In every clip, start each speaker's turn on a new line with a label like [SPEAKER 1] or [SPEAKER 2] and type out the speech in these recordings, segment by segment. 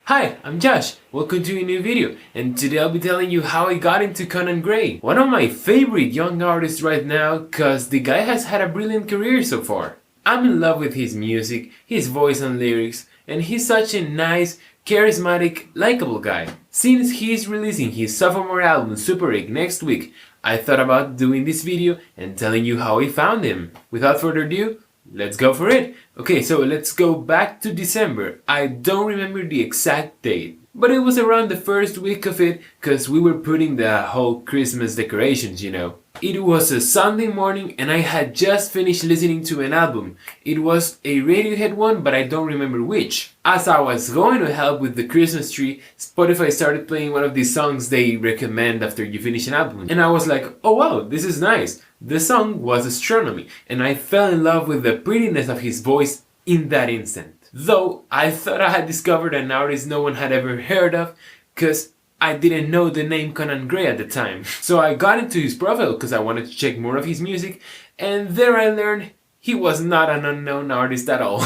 [SPEAKER 1] Hi, I'm Josh. Welcome to a new video, and today I'll be telling you how I got into Conan Gray, one of my favorite young artists right now, cause the guy has had a brilliant career so far. I'm in love with his music, his voice and lyrics, and he's such a nice, charismatic, likable guy. Since he's releasing his sophomore album Super Egg next week, I thought about doing this video and telling you how I found him. Without further ado, let's go for it! Okay, so let's go back to December. I don't remember the exact date, but it was around the first week of it, cause we were putting the whole Christmas decorations, you know. It was a Sunday morning and I had just finished listening to an album. It was a Radiohead one, but I don't remember which. As I was going to help with the Christmas tree, Spotify started playing one of these songs they recommend after you finish an album. And I was like, oh wow, this is nice. The song was Astronomy, and I fell in love with the prettiness of his voice in that instant. Though I thought I had discovered an artist no one had ever heard of, cause I didn't know the name Conan Gray at the time. So I got into his profile because I wanted to check more of his music, and there I learned he was not an unknown artist at all.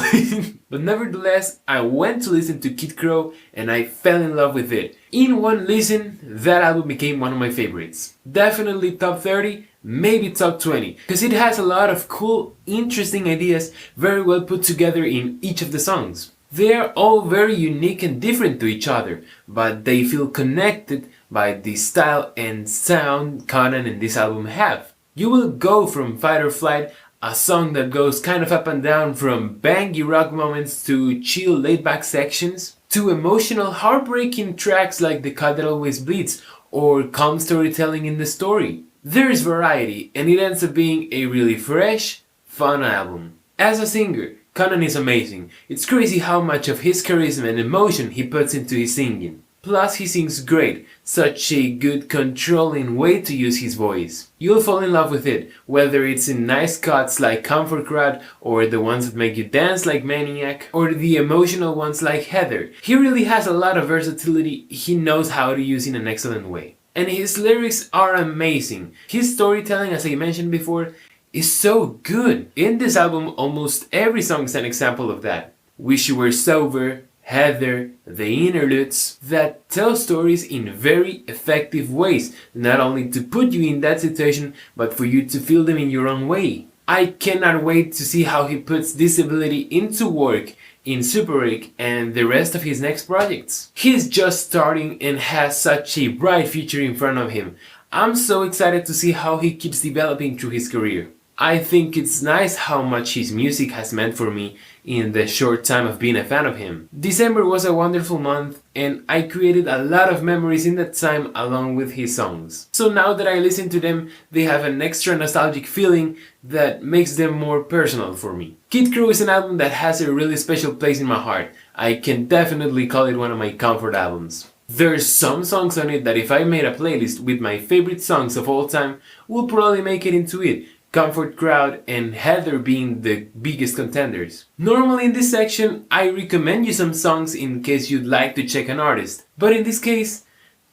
[SPEAKER 1] But nevertheless, I went to listen to Kid Crow and I fell in love with it. In one listen, that album became one of my favorites. Definitely top 30, maybe top 20, because it has a lot of cool, interesting ideas very well put together in each of the songs. They are all very unique and different to each other, but they feel connected by the style and sound Conan and this album have. You will go from Fight or Flight, a song that goes kind of up and down from bangy rock moments to chill laid-back sections, to emotional heartbreaking tracks like The Cut That Always Bleeds or calm storytelling in the story. There's variety, and it ends up being a really fresh, fun album. As a singer, Conan is amazing. It's crazy how much of his charisma and emotion he puts into his singing. Plus he sings great, such a good controlling way to use his voice. You'll fall in love with it, whether it's in nice cuts like Comfort Crowd, or the ones that make you dance like Maniac, or the emotional ones like Heather. He really has a lot of versatility he knows how to use in an excellent way. And his lyrics are amazing. His storytelling, as I mentioned before, is so good. In this album, almost every song is an example of that. Wish You Were Sober, Heather, the interludes that tell stories in very effective ways, not only to put you in that situation, but for you to feel them in your own way. I cannot wait to see how he puts this ability into work in Super Egg and the rest of his next projects. He's just starting and has such a bright future in front of him. I'm so excited to see how he keeps developing through his career. I think it's nice how much his music has meant for me in the short time of being a fan of him. December was a wonderful month and I created a lot of memories in that time along with his songs. So now that I listen to them, they have an extra nostalgic feeling that makes them more personal for me. Kid Crow is an album that has a really special place in my heart. I can definitely call it one of my comfort albums. There's some songs on it that if I made a playlist with my favorite songs of all time, will probably make it into it. Comfort Crowd and Heather being the biggest contenders. Normally in this section, I recommend you some songs in case you'd like to check an artist. But in this case,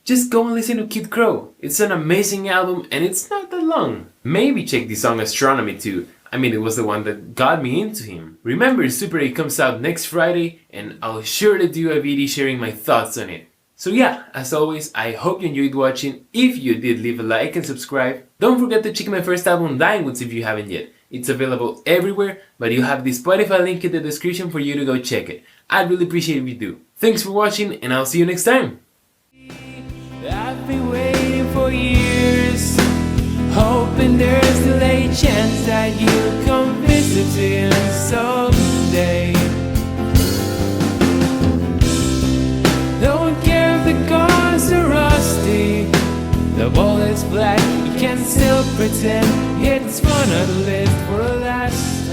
[SPEAKER 1] just go and listen to Kid Crow. It's an amazing album and it's not that long. Maybe check the song Astronomy too. I mean, it was the one that got me into him. Remember, Super 8 comes out next Friday and I'll surely do a video sharing my thoughts on it. So yeah, as always, I hope you enjoyed watching. If you did, leave a like and subscribe. Don't forget to check my first album, Dying Woods, if you haven't yet. It's available everywhere, but you have the Spotify link in the description for you to go check it. I'd really appreciate if you do. Thanks for watching, and I'll see you next time. I've been waiting for years, hoping there's still a chance that you'll come visiting someday. Don't care if the cars are rusty, the wall is black, you can still pretend it's fun to live for a last.